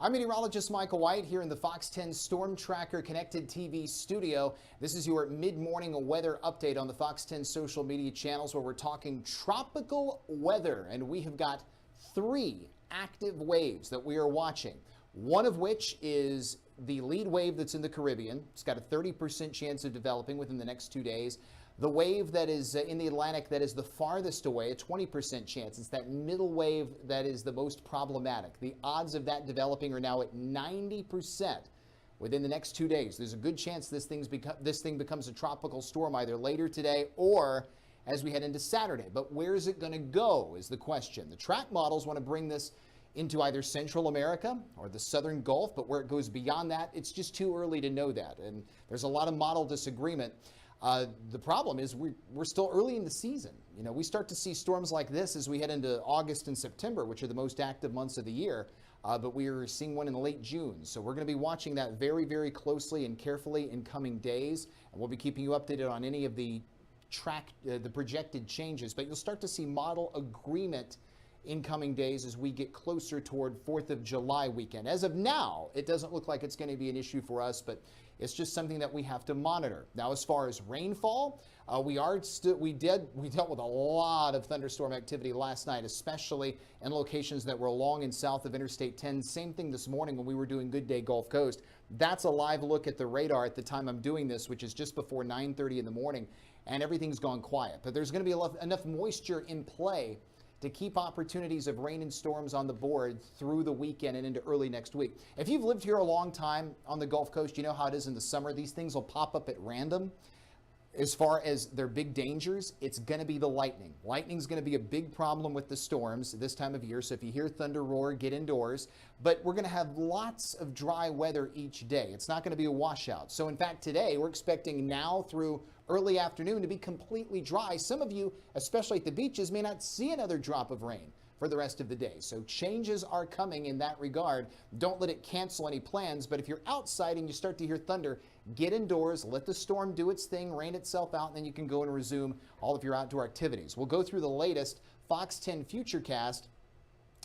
I'm meteorologist Michael White here in the Fox 10 Storm Tracker Connected TV studio. This is your mid-morning weather update on the Fox 10 social media channels where we're talking tropical weather. And we have got 3 active waves that we are watching. One of which is the lead wave that's in the Caribbean. It's got a 30% chance of developing within the next 2 days. The wave that is in the Atlantic that is the farthest away, a 20% chance. It's that middle wave that is the most problematic. The odds of that developing are now at 90% within the next 2 days. There's a good chance this thing becomes a tropical storm either later today or as we head into Saturday. But where is it going to go is the question. The track models want to bring this into either Central America or the Southern Gulf, but where it goes beyond that, it's just too early to know that. And there's a lot of model disagreement. The problem is we're still early in the season. You know, we start to see storms like this as we head into August and September, which are the most active months of the year. But we are seeing one in late June. So we're going to be watching that very, very closely and carefully in coming days. And we'll be keeping you updated on any of the the projected changes. But you'll start to see model agreement in coming days as we get closer toward 4th of July weekend. As of now, it doesn't look like it's going to be an issue for us, but it's just something that we have to monitor. Now, as far as rainfall, we dealt with a lot of thunderstorm activity last night, especially in locations that were along and south of Interstate 10. Same thing this morning when we were doing Good Day Gulf Coast. That's a live look at the radar at the time I'm doing this, which is just before 9:30 in the morning, and everything's gone quiet. But there's going to be enough moisture in play to keep opportunities of rain and storms on the board through the weekend and into early next week. If you've lived here a long time on the Gulf Coast, you know how it is in the summer. These things will pop up at random. As far as their big dangers, it's going to be the lightning. Lightning's going to be a big problem with the storms this time of year. So if you hear thunder roar, get indoors. But we're going to have lots of dry weather each day. It's not going to be a washout. So in fact, today we're expecting now through early afternoon to be completely dry. Some of you, especially at the beaches, may not see another drop of rain for the rest of the day. So changes are coming in that regard. Don't let it cancel any plans. But if you're outside and you start to hear thunder, get indoors, let the storm do its thing, rain itself out, and then you can go and resume all of your outdoor activities. We'll go through the latest Fox 10 Futurecast,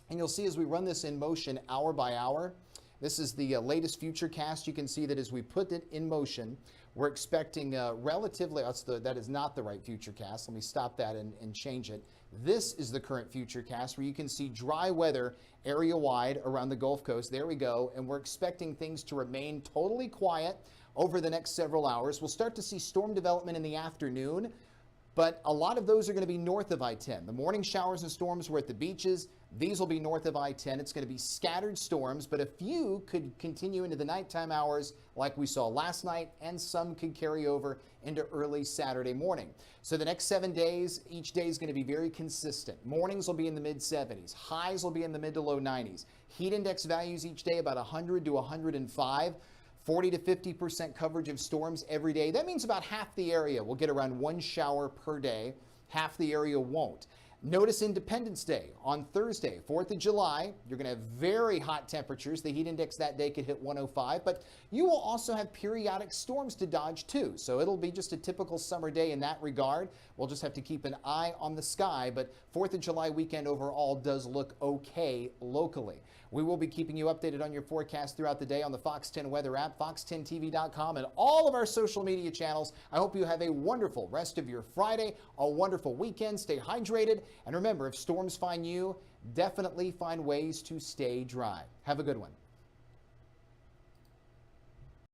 and you'll see as we run this in motion hour by hour. This is the latest Futurecast. You can see that as we put it in motion, we're expecting relatively, that is not the right Futurecast. Let me stop that and change it. This is the current Futurecast where you can see dry weather area-wide around the Gulf Coast. There we go. And we're expecting things to remain totally quiet over the next several hours. We'll start to see storm development in the afternoon, but a lot of those are going to be north of I-10. The morning showers and storms were at the beaches. These will be north of I-10. It's going to be scattered storms, but a few could continue into the nighttime hours like we saw last night, and some could carry over into early Saturday morning. So the next 7 days, each day is going to be very consistent. Mornings will be in the mid-70s. Highs will be in the mid to low 90s. Heat index values each day about 100 to 105. 40 to 50% coverage of storms every day. That means about half the area will get around 1 shower per day. Half the area won't. Notice Independence Day on Thursday, 4th of July. You're going to have very hot temperatures. The heat index that day could hit 105, but you will also have periodic storms to dodge too. So it'll be just a typical summer day in that regard. We'll just have to keep an eye on the sky, but 4th of July weekend overall does look okay locally. We will be keeping you updated on your forecast throughout the day on the Fox 10 weather app, fox10tv.com, and all of our social media channels. I hope you have a wonderful rest of your Friday, a wonderful weekend. Stay hydrated. And remember, if storms find you, definitely find ways to stay dry. Have a good one.